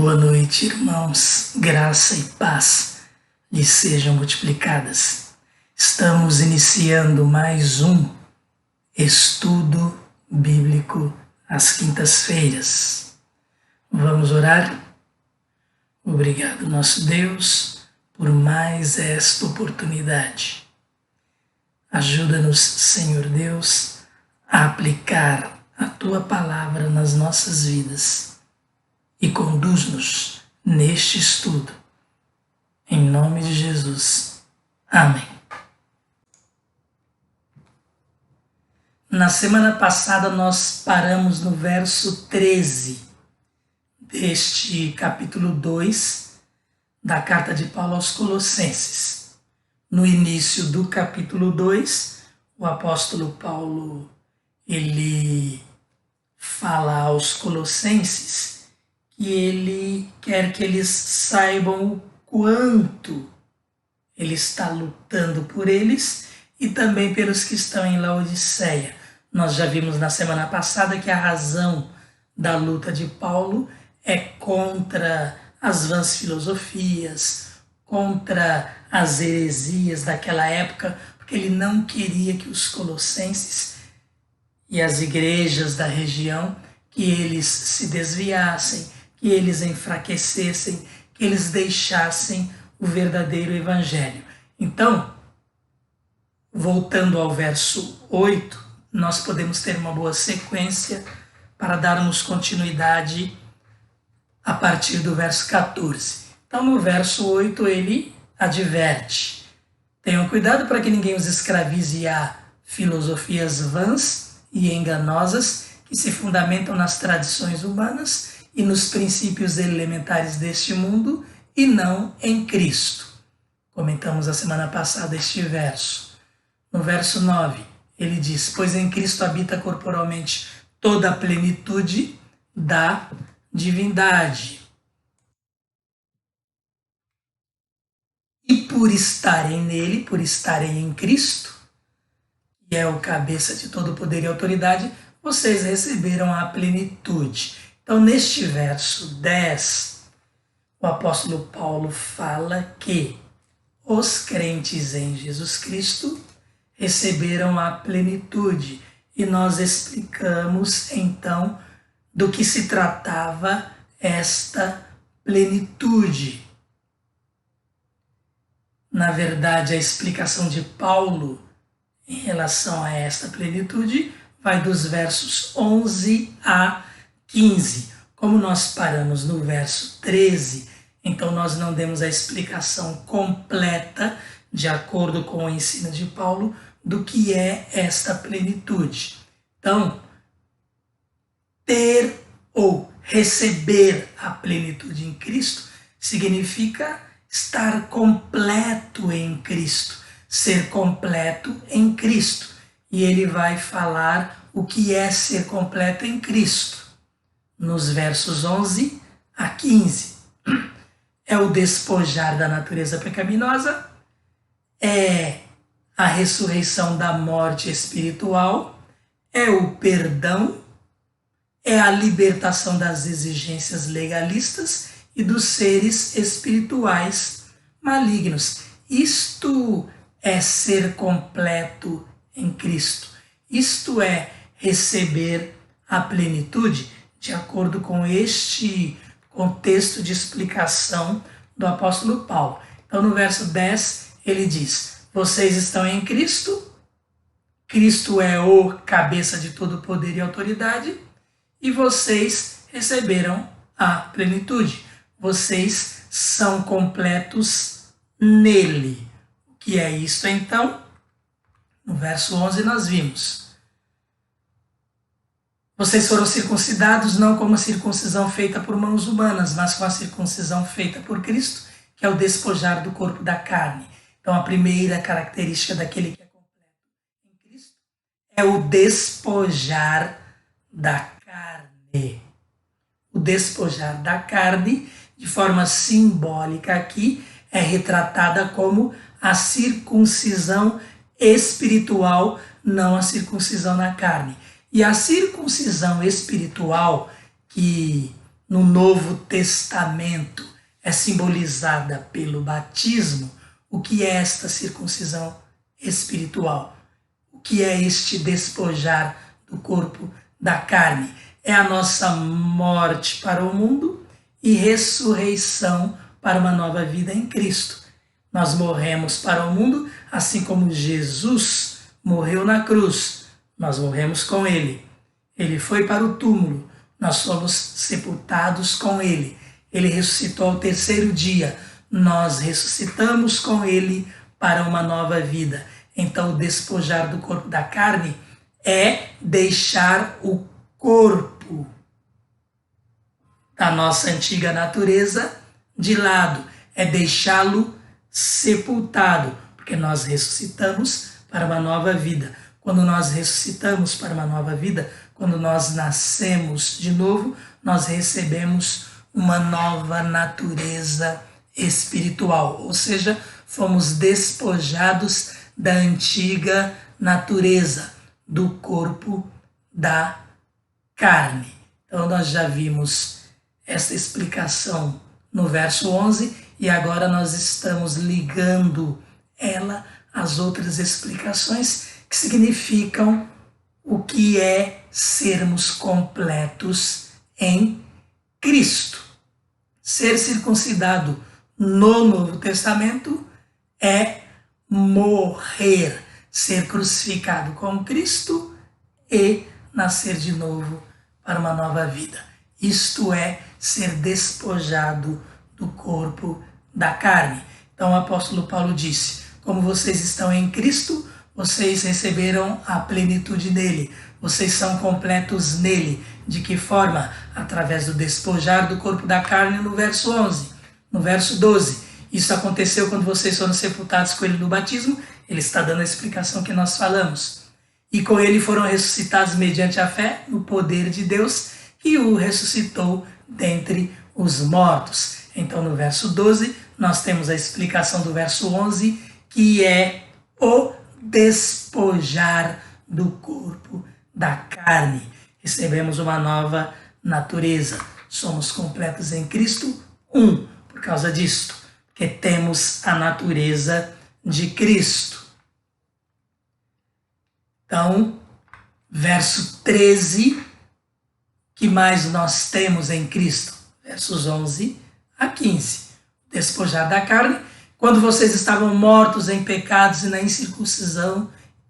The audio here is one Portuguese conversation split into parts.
Boa noite, irmãos. Graça e paz lhes sejam multiplicadas. Estamos iniciando mais um estudo bíblico às quintas-feiras. Vamos orar? Obrigado, nosso Deus, por mais esta oportunidade. Ajuda-nos, Senhor Deus, a aplicar a Tua palavra nas nossas vidas e conduz-nos neste estudo. Em nome de Jesus. Amém. Na semana passada nós paramos no verso 13 deste capítulo 2 da carta de Paulo aos Colossenses. No início do capítulo 2, o apóstolo Paulo ele fala aos colossenses que ele quer que eles saibam o quanto ele está lutando por eles e também pelos que estão em Laodiceia. Nós já vimos na semana passada que a razão da luta de Paulo é contra as vãs filosofias, contra as heresias daquela época, porque ele não queria que os colossenses e as igrejas da região, que eles se desviassem, que eles enfraquecessem, que eles deixassem o verdadeiro evangelho. Então, voltando ao verso 8, nós podemos ter uma boa sequência para darmos continuidade a partir do verso 14. Então, no verso 8, ele adverte: tenham cuidado para que ninguém os escravize a filosofias vãs e enganosas que se fundamentam nas tradições humanas e nos princípios elementares deste mundo e não em Cristo. Comentamos a semana passada este verso. No verso 9, ele diz: pois em Cristo habita corporalmente toda a plenitude da divindade. E por estarem nele, por estarem em Cristo, que é o cabeça de todo poder e autoridade, vocês receberam a plenitude. Então, neste verso 10, o apóstolo Paulo fala que os crentes em Jesus Cristo receberam a plenitude. E nós explicamos, então, do que se tratava esta plenitude. Na verdade, a explicação de Paulo em relação a esta plenitude vai dos versos 11 a 15. Como nós paramos no verso 13, então nós não demos a explicação completa, de acordo com o ensino de Paulo, do que é esta plenitude. Então, ter ou receber a plenitude em Cristo significa estar completo em Cristo, ser completo em Cristo. E ele vai falar o que é ser completo em Cristo, nos versos 11 a 15. É o despojar da natureza pecaminosa, é a ressurreição da morte espiritual, é o perdão, é a libertação das exigências legalistas e dos seres espirituais malignos. Isto é ser completo em Cristo. Isto é receber a plenitude, de acordo com este contexto de explicação do apóstolo Paulo. Então, no verso 10, ele diz: vocês estão em Cristo, Cristo é o cabeça de todo poder e autoridade, e vocês receberam a plenitude. Vocês são completos nele. O que é isto, então? No verso 11 nós vimos: vocês foram circuncidados não como a circuncisão feita por mãos humanas, mas com a circuncisão feita por Cristo, que é o despojar do corpo da carne. Então, a primeira característica daquele que é completo em Cristo é o despojar da carne. O despojar da carne, de forma simbólica aqui, é retratada como a circuncisão espiritual, não a circuncisão na carne. E a circuncisão espiritual, que no Novo Testamento é simbolizada pelo batismo, o que é esta circuncisão espiritual? O que é este despojar do corpo da carne? É a nossa morte para o mundo e ressurreição para uma nova vida em Cristo. Nós morremos para o mundo, assim como Jesus morreu na cruz. Nós morremos com Ele. Ele foi para o túmulo. Nós fomos sepultados com Ele. Ele ressuscitou ao terceiro dia. Nós ressuscitamos com Ele para uma nova vida. Então, o despojar do corpo da carne é deixar o corpo da nossa antiga natureza de lado. É deixá-lo sepultado, porque nós ressuscitamos para uma nova vida. Quando nós ressuscitamos para uma nova vida, quando nós nascemos de novo, nós recebemos uma nova natureza espiritual, ou seja, fomos despojados da antiga natureza, do corpo da carne. Então nós já vimos essa explicação no verso 11 e agora nós estamos ligando ela às outras explicações que significam o que é sermos completos em Cristo. Ser circuncidado no Novo Testamento é morrer, ser crucificado com Cristo e nascer de novo para uma nova vida. Isto é ser despojado do corpo da carne. Então o apóstolo Paulo disse: como vocês estão em Cristo, vocês receberam a plenitude nele, vocês são completos nele. De que forma? Através do despojar do corpo da carne no verso 11. No verso 12, isso aconteceu quando vocês foram sepultados com ele no batismo. Ele está dando a explicação que nós falamos. E com ele foram ressuscitados mediante a fé no poder de Deus, que o ressuscitou dentre os mortos. Então no verso 12, nós temos a explicação do verso 11, que é o despojar do corpo da carne. Recebemos uma nova natureza. Somos completos em Cristo, por causa disto, porque temos a natureza de Cristo. Então, verso 13, que mais nós temos em Cristo? Versos 11 a 15. Despojar da carne, quando vocês estavam mortos em pecados e na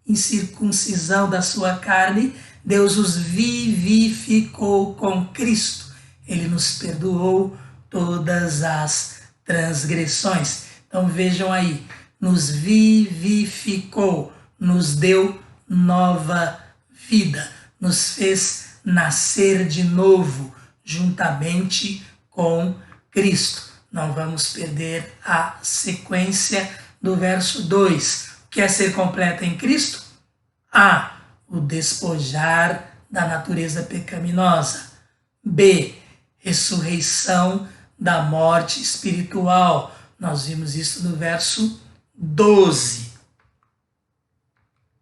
incircuncisão da sua carne, Deus os vivificou com Cristo. Ele nos perdoou todas as transgressões. Então vejam aí, nos vivificou, nos deu nova vida, nos fez nascer de novo, juntamente com Cristo. Não vamos perder a sequência do verso 2. O que é ser completo em Cristo? A. O despojar da natureza pecaminosa. B. Ressurreição da morte espiritual. Nós vimos isso no verso 12.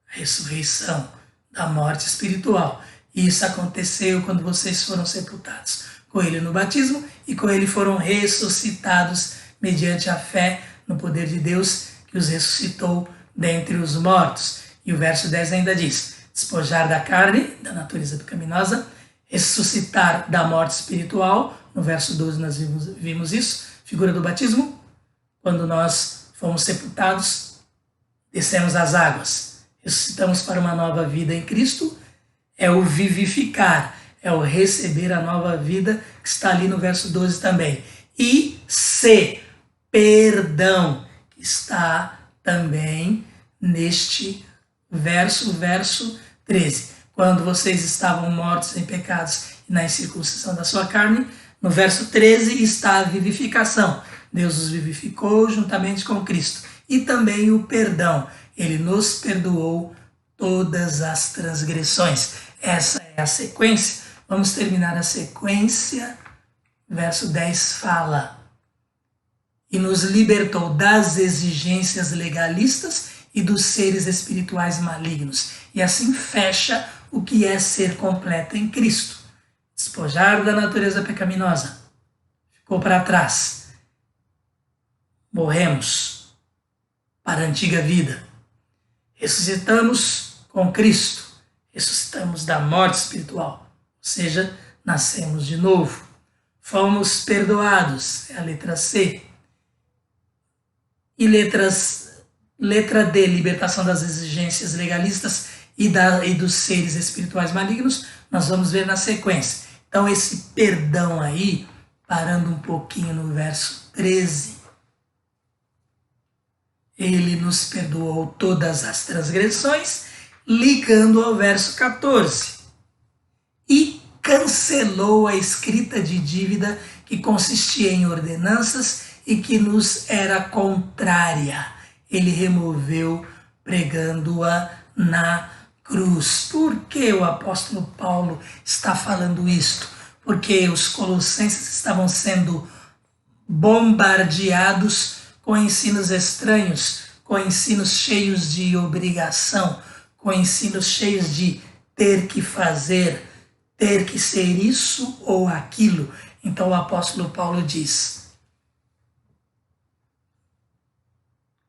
Ressurreição da morte espiritual. Isso aconteceu quando vocês foram sepultados com ele no batismo e com ele foram ressuscitados mediante a fé no poder de Deus que os ressuscitou dentre os mortos. E o verso 10 ainda diz: despojar da carne, da natureza pecaminosa, ressuscitar da morte espiritual. No verso 12 nós vimos isso, figura do batismo. Quando nós fomos sepultados, descemos às águas, ressuscitamos para uma nova vida em Cristo. É o vivificar, é o receber a nova vida, que está ali no verso 12 também. E C, perdão, que está também neste verso 13. Quando vocês estavam mortos em pecados e na incircuncisão da sua carne, no verso 13 está a vivificação. Deus os vivificou juntamente com Cristo. E também o perdão. Ele nos perdoou todas as transgressões. Essa é a sequência. Vamos terminar a sequência. Verso 10 fala: e nos libertou das exigências legalistas e dos seres espirituais malignos. E assim fecha o que é ser completo em Cristo. despojar da natureza pecaminosa, ficou para trás. Morremos para a antiga vida. Ressuscitamos com Cristo. Ressuscitamos da morte espiritual, ou seja, nascemos de novo. Fomos perdoados, é a letra C. E letra D, libertação das exigências legalistas e dos seres espirituais malignos, nós vamos ver na sequência. Então esse perdão aí, parando um pouquinho no verso 13, ele nos perdoou todas as transgressões, ligando ao verso 14. E cancelou a escrita de dívida que consistia em ordenanças e que nos era contrária. Ele removeu, pregando-a na cruz. Por que o apóstolo Paulo está falando isto? Porque os colossenses estavam sendo bombardeados com ensinos estranhos, com ensinos cheios de obrigação, com ensinos cheios de ter que fazer, ter que ser isso ou aquilo. Então o apóstolo Paulo diz: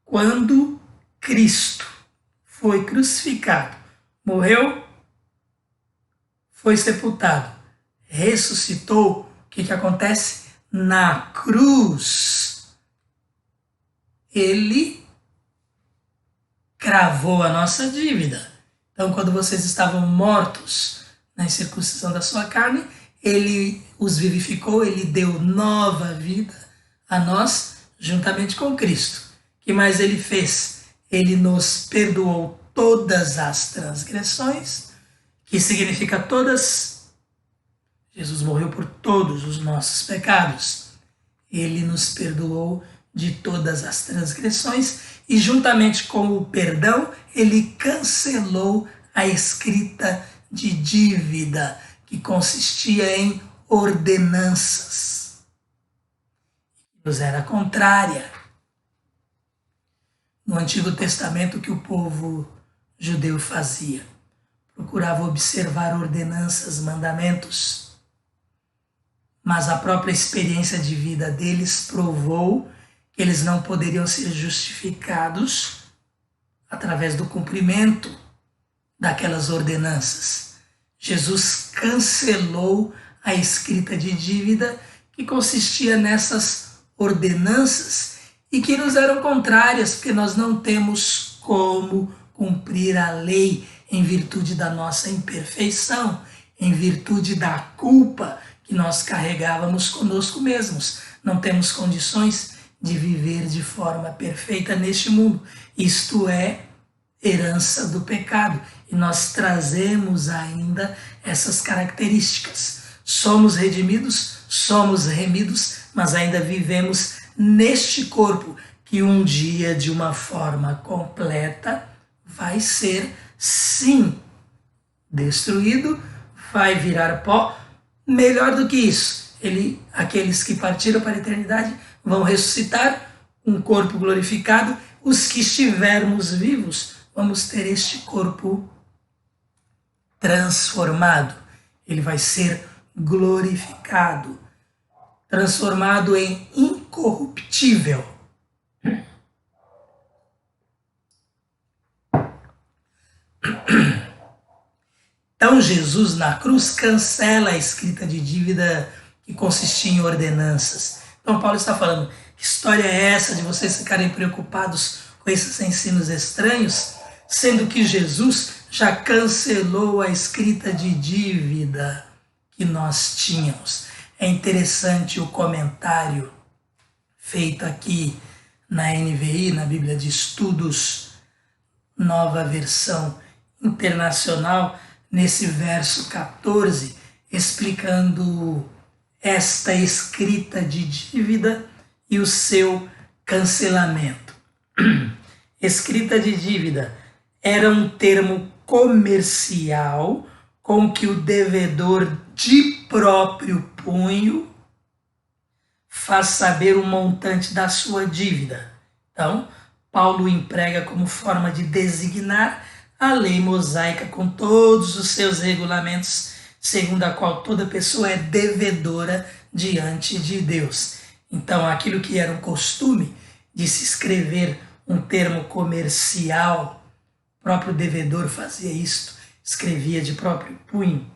quando Cristo foi crucificado, morreu, foi sepultado, ressuscitou, o que acontece? Na cruz, ele cravou a nossa dívida. Então, quando vocês estavam mortos na incircuncisão da sua carne, ele os vivificou, ele deu nova vida a nós, juntamente com Cristo. O que mais ele fez? Ele nos perdoou todas as transgressões, que significa todas. Jesus morreu por todos os nossos pecados. Ele nos perdoou de todas as transgressões e, juntamente com o perdão, ele cancelou a escrita de dívida, que consistia em ordenanças, que nos era contrária. No Antigo Testamento, o que o povo judeu fazia? Procurava observar ordenanças, mandamentos, mas a própria experiência de vida deles provou que eles não poderiam ser justificados através do cumprimento daquelas ordenanças. Jesus cancelou a escrita de dívida que consistia nessas ordenanças e que nos eram contrárias, porque nós não temos como cumprir a lei em virtude da nossa imperfeição, em virtude da culpa que nós carregávamos conosco mesmos. Não temos condições de viver de forma perfeita neste mundo. Isto é herança do pecado. E nós trazemos ainda essas características. Somos redimidos, somos remidos, mas ainda vivemos neste corpo que um dia, de uma forma completa, vai ser, sim, destruído, vai virar pó. Melhor do que isso, aqueles que partiram para a eternidade vão ressuscitar, um corpo glorificado. Os que estivermos vivos, vamos ter este corpo transformado. Ele vai ser glorificado, transformado em incorruptível. Então Jesus na cruz cancela a escrita de dívida que consistia em ordenanças. Então Paulo está falando: que história é essa de vocês ficarem preocupados com esses ensinos estranhos, sendo que Jesus já cancelou a escrita de dívida que nós tínhamos? É interessante o comentário feito aqui na NVI, na Bíblia de Estudos, Nova Versão Internacional, nesse verso 14, explicando esta escrita de dívida e o seu cancelamento. Escrita de dívida era um termo comercial com que o devedor de próprio punho faz saber o montante da sua dívida. Então, Paulo emprega como forma de designar a lei mosaica com todos os seus regulamentos segundo a qual toda pessoa é devedora diante de Deus. Então, aquilo que era um costume de se escrever um termo comercial, o próprio devedor fazia isto, escrevia de próprio punho,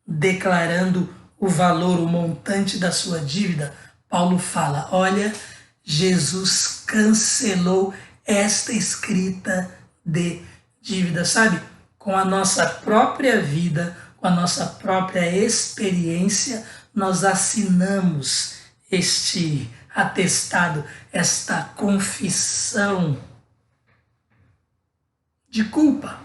declarando o valor, o montante da sua dívida. Paulo fala, olha, Jesus cancelou esta escrita de dívida, sabe? Com a nossa própria vida, com a nossa própria experiência, nós assinamos este atestado, esta confissão de culpa.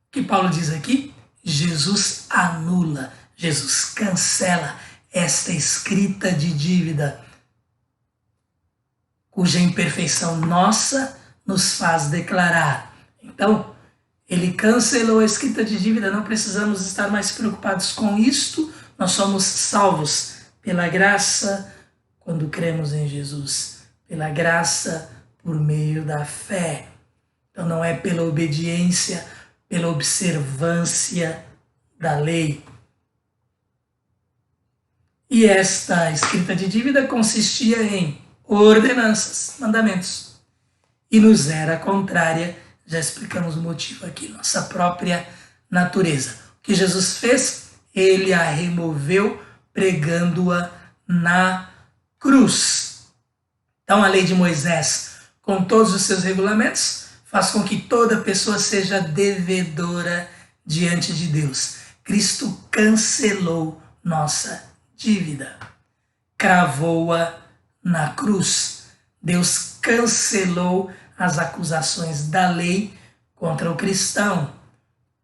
O que Paulo diz aqui? Jesus anula, Jesus cancela esta escrita de dívida, cuja imperfeição nossa nos faz declarar. Então, ele cancelou a escrita de dívida, não precisamos estar mais preocupados com isto, nós somos salvos pela graça quando cremos em Jesus, pela graça por meio da fé. Então não é pela obediência, pela observância da lei. E esta escrita de dívida consistia em ordenanças, mandamentos, e nos era contrária, já explicamos o motivo aqui, nossa própria natureza. O que Jesus fez? Ele a removeu pregando-a na cruz. Então a lei de Moisés, com todos os seus regulamentos, faz com que toda pessoa seja devedora diante de Deus. Cristo cancelou nossa dívida, cravou-a na cruz. Deus cancelou as acusações da lei contra o cristão.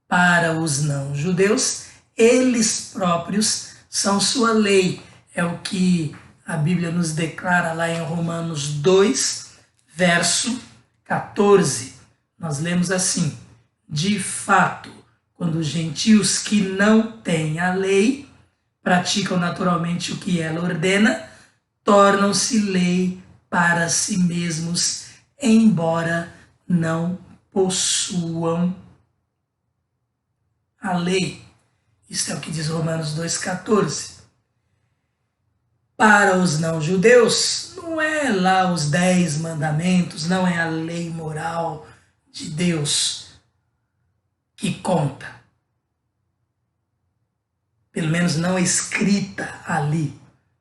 Para os não-judeus, eles próprios são sua lei. É o que a Bíblia nos declara lá em Romanos 2, verso 14. Nós lemos assim: de fato, quando os gentios que não têm a lei praticam naturalmente o que ela ordena, tornam-se lei para si mesmos, embora não possuam a lei. Isto é o que diz Romanos 2,14. Para os não-judeus, não é lá os 10 mandamentos, não é a lei moral de Deus que conta. Pelo menos não escrita ali.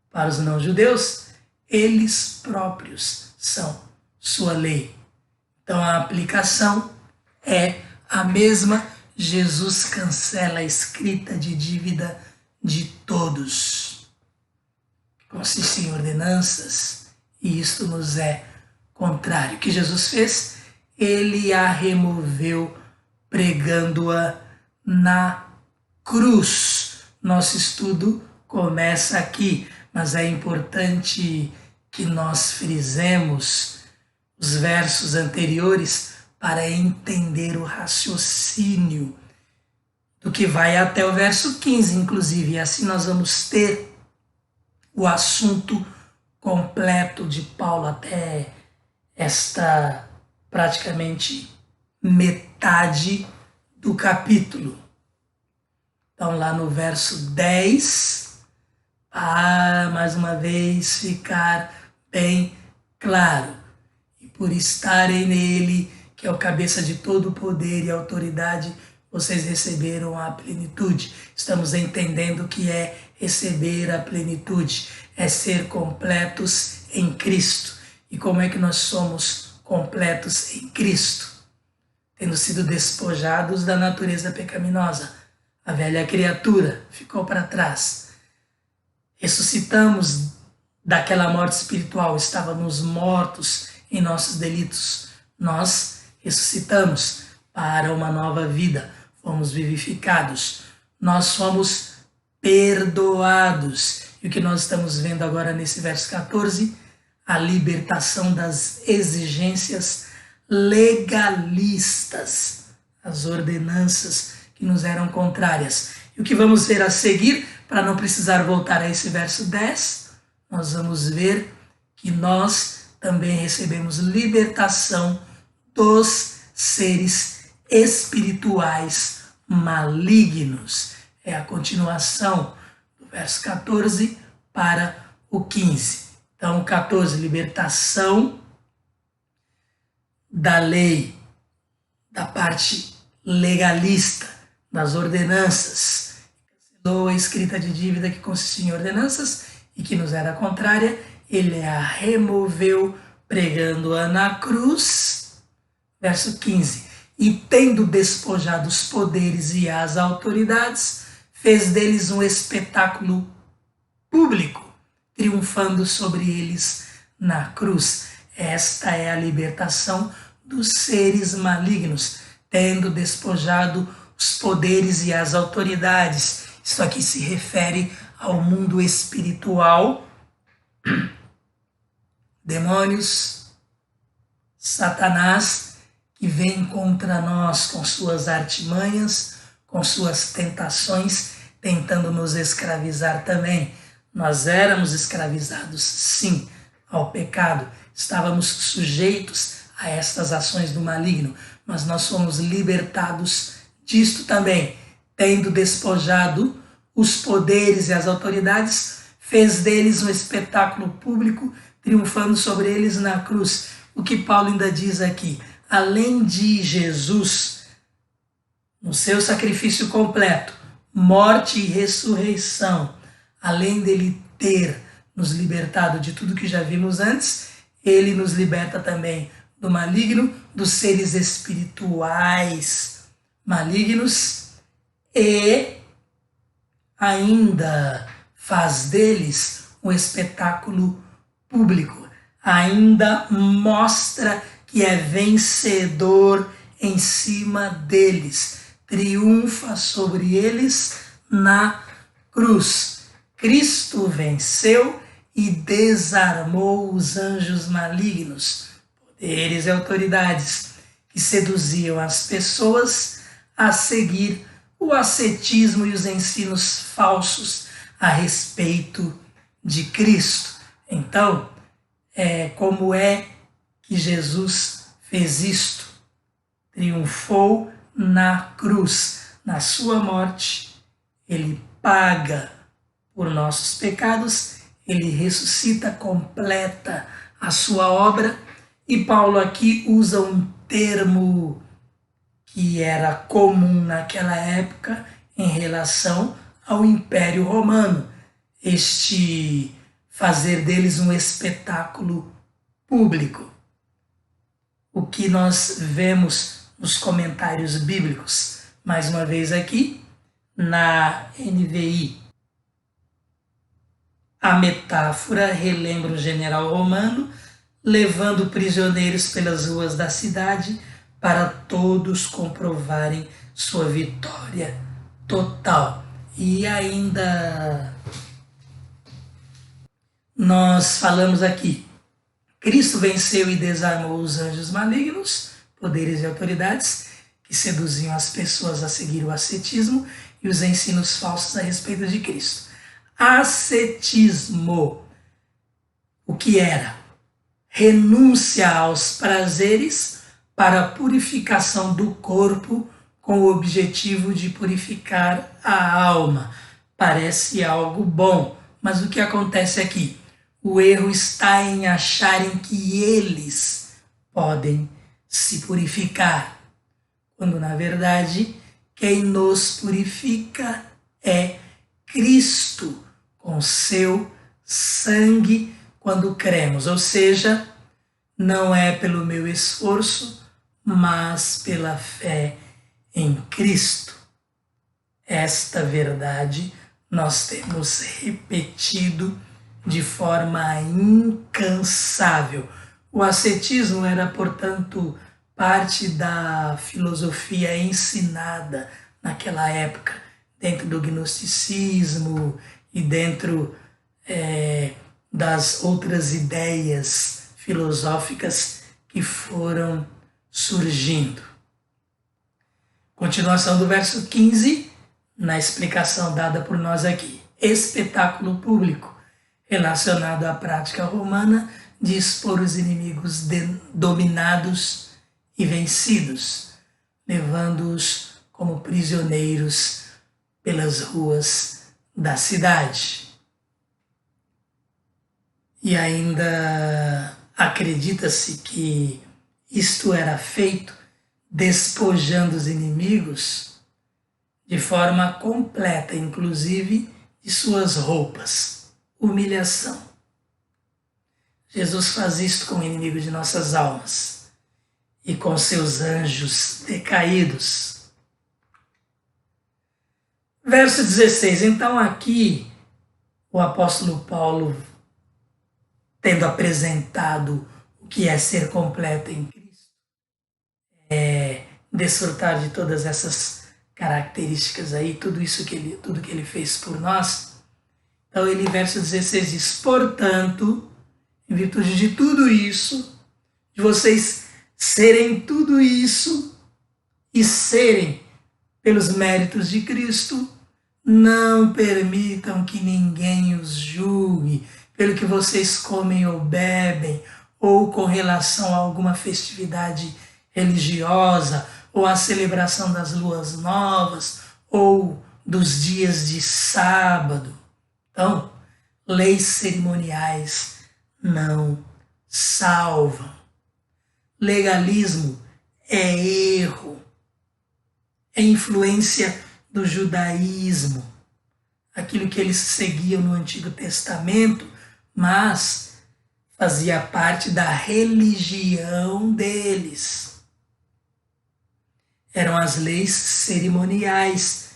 Para os não-judeus, eles próprios são sua lei. Então a aplicação é a mesma. Jesus cancela a escrita de dívida de todos. Consiste em ordenanças e isto nos é contrário. O que Jesus fez? Ele a removeu pregando-a na cruz. Nosso estudo começa aqui, mas é importante que nós frisemos os versos anteriores para entender o raciocínio do que vai até o verso 15, inclusive. E assim nós vamos ter o assunto completo de Paulo até esta praticamente metade do capítulo. Então lá no verso 10, para mais uma vez ficar bem claro, e por estarem nele, que é o cabeça de todo o poder e autoridade, vocês receberam a plenitude. Estamos entendendo o que é receber a plenitude, é ser completos em Cristo. E como é que nós somos completos em Cristo? Tendo sido despojados da natureza pecaminosa. A velha criatura ficou para trás. Ressuscitamos daquela morte espiritual, estávamos mortos em nossos delitos. Nós ressuscitamos para uma nova vida, fomos vivificados, nós fomos perdoados. E o que nós estamos vendo agora nesse verso 14? A libertação das exigências legalistas, as ordenanças que nos eram contrárias. E o que vamos ver a seguir, para não precisar voltar a esse verso 10, nós vamos ver que nós também recebemos libertação dos seres espirituais malignos. é a continuação do verso 14 para o 15. Então, 14, libertação da lei, da parte legalista, das ordenanças. Cancelou a escrita de dívida que consistia em ordenanças e que nos era contrária, ele a removeu pregando-a na cruz. Verso 15. E tendo despojado os poderes e as autoridades, fez deles um espetáculo público, triunfando sobre eles na cruz. Esta é a libertação dos seres malignos, tendo despojado os poderes e as autoridades. Isso aqui se refere ao mundo espiritual, demônios, Satanás, que vem contra nós com suas artimanhas, com suas tentações, tentando nos escravizar também. Nós éramos escravizados, sim, ao pecado. Estávamos sujeitos a estas ações do maligno, mas nós fomos libertados disto também. Tendo despojado os poderes e as autoridades, fez deles um espetáculo público, triunfando sobre eles na cruz. O que Paulo ainda diz aqui? Além de Jesus, no seu sacrifício completo, morte e ressurreição, além dele ter nos libertado de tudo que já vimos antes, ele nos liberta também do maligno, dos seres espirituais malignos e ainda faz deles um espetáculo público, ainda mostra que é vencedor em cima deles, triunfa sobre eles na cruz. Cristo venceu e desarmou os anjos malignos, poderes e autoridades que seduziam as pessoas a seguir o ascetismo e os ensinos falsos a respeito de Cristo. Então, como é que Jesus fez isto? Triunfou na cruz. Na sua morte, ele paga por nossos pecados, ele ressuscita, completa a sua obra. E Paulo aqui usa um termo que era comum naquela época em relação ao Império Romano, este fazer deles um espetáculo público. O que nós vemos nos comentários bíblicos, mais uma vez aqui, na NVI. A metáfora relembra o general romano levando prisioneiros pelas ruas da cidade para todos comprovarem sua vitória total. E ainda nós falamos aqui, Cristo venceu e desarmou os anjos malignos, poderes e autoridades que seduziam as pessoas a seguir o ascetismo e os ensinos falsos a respeito de Cristo. Ascetismo, o que era? Renúncia aos prazeres para a purificação do corpo com o objetivo de purificar a alma. Parece algo bom, mas o que acontece aqui? O erro está em acharem que eles podem se purificar, quando na verdade quem nos purifica é Cristo, com seu sangue quando cremos, ou seja, não é pelo meu esforço, mas pela fé em Cristo. Esta verdade nós temos repetido de forma incansável. O ascetismo era, portanto, parte da filosofia ensinada naquela época, dentro do gnosticismo e dentro das outras ideias filosóficas que foram surgindo. Continuação do verso 15, na explicação dada por nós aqui. Espetáculo público, relacionado à prática romana de expor os inimigos dominados e vencidos, levando-os como prisioneiros pelas ruas da cidade. E ainda acredita-se que isto era feito despojando os inimigos de forma completa, inclusive de suas roupas. Humilhação. Jesus faz isto com o inimigo de nossas almas e com seus anjos decaídos. Verso 16. Então aqui o apóstolo Paulo, tendo apresentado o que é ser completo em Cristo, desfrutar de todas essas características aí, tudo que ele fez por nós. Então ele, verso 16, diz: portanto, em virtude de tudo isso, de vocês serem tudo isso e serem pelos méritos de Cristo, não permitam que ninguém os julgue pelo que vocês comem ou bebem, ou com relação a alguma festividade religiosa, ou a celebração das luas novas, ou dos dias de sábado. Então, leis cerimoniais não salvam. Legalismo é erro, é influência do judaísmo, aquilo que eles seguiam no Antigo Testamento, mas fazia parte da religião deles. Eram as leis cerimoniais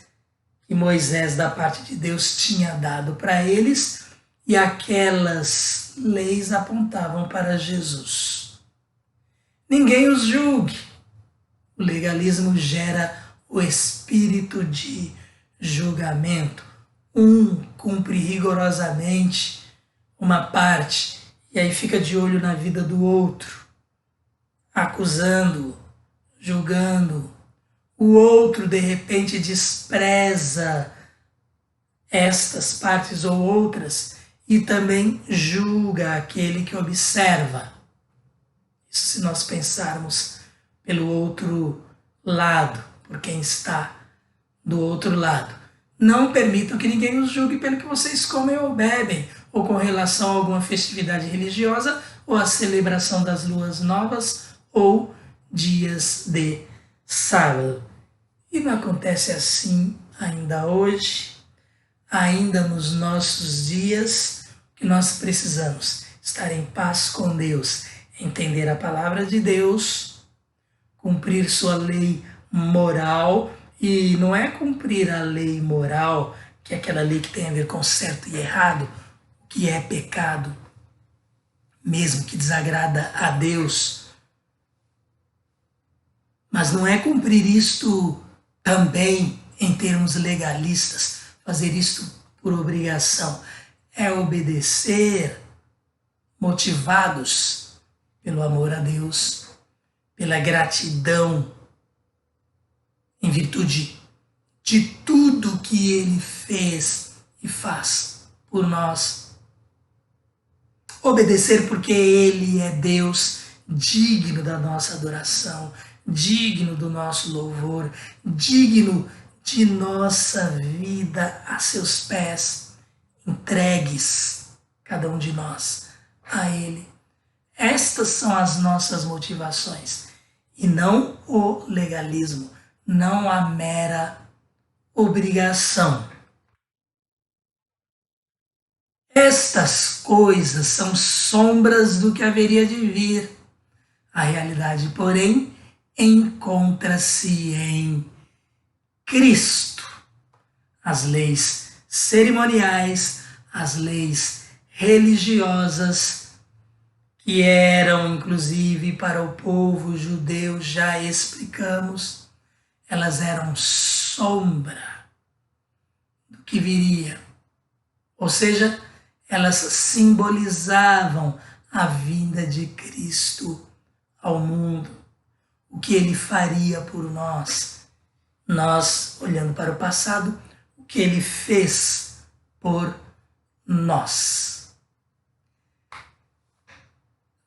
que Moisés, da parte de Deus, tinha dado para eles, e aquelas leis apontavam para Jesus. Ninguém os julgue. O legalismo gera o espírito de julgamento. Um cumpre rigorosamente uma parte e aí fica de olho na vida do outro, acusando, julgando. O outro, de repente, despreza estas partes ou outras e também julga aquele que observa. Isso se nós pensarmos pelo outro lado, por quem está do outro lado. Não permitam que ninguém os julgue pelo que vocês comem ou bebem, ou com relação a alguma festividade religiosa, ou a celebração das luas novas, ou dias de sábado. E não acontece assim ainda hoje, ainda nos nossos dias, que nós precisamos estar em paz com Deus, entender a palavra de Deus, cumprir sua lei moral. E não é cumprir a lei moral, que é aquela lei que tem a ver com certo e errado, que é pecado, mesmo que desagrada a Deus. Mas não é cumprir isto também em termos legalistas, fazer isto por obrigação. É obedecer, motivados pelo amor a Deus, pela gratidão, em virtude de tudo que Ele fez e faz por nós. Obedecer porque Ele é Deus, digno da nossa adoração, digno do nosso louvor, digno de nossa vida a seus pés, entregues, cada um de nós, a Ele. Estas são as nossas motivações, e não o legalismo, não a mera obrigação. Estas coisas são sombras do que haveria de vir. A realidade, porém, encontra-se em Cristo. As leis cerimoniais, as leis religiosas, que eram inclusive para o povo judeu, já explicamos, elas eram sombra do que viria. Ou seja, elas simbolizavam a vinda de Cristo ao mundo, o que Ele faria por nós. Nós, olhando para o passado, o que Ele fez por nós.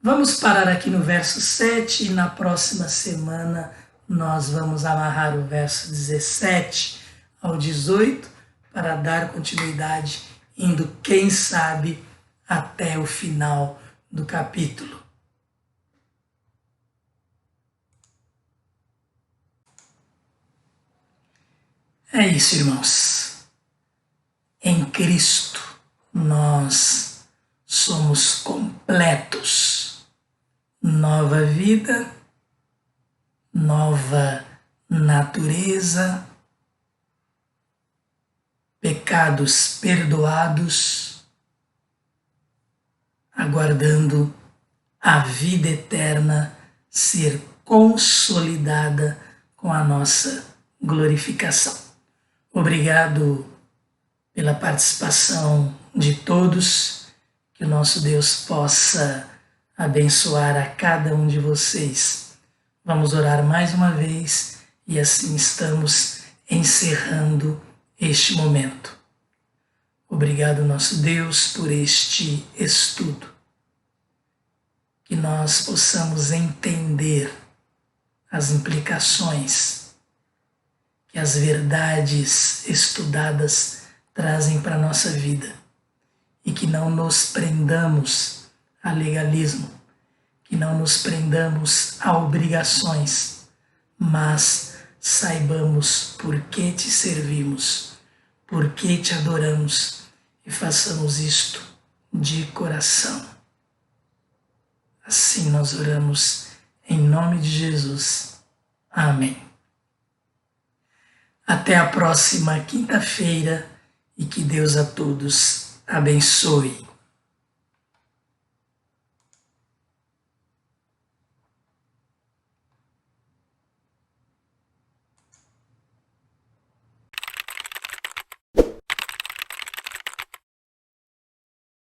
Vamos parar aqui no verso 7 e na próxima semana nós vamos amarrar o verso 17 ao 18 para dar continuidade, indo, quem sabe, até o final do capítulo. É isso, irmãos. Em Cristo nós somos completos. Nova vida, nova natureza, pecados perdoados, aguardando a vida eterna ser consolidada com a nossa glorificação. Obrigado pela participação de todos, que o nosso Deus possa abençoar a cada um de vocês. Vamos orar mais uma vez e assim estamos encerrando este momento. Obrigado, nosso Deus, por este estudo. Que nós possamos entender as implicações que as verdades estudadas trazem para a nossa vida e que não nos prendamos a legalismo, que não nos prendamos a obrigações, mas saibamos por que te servimos, por que te adoramos e façamos isto de coração. Assim nós oramos em nome de Jesus. Amém. Até a próxima quinta-feira e que Deus a todos abençoe.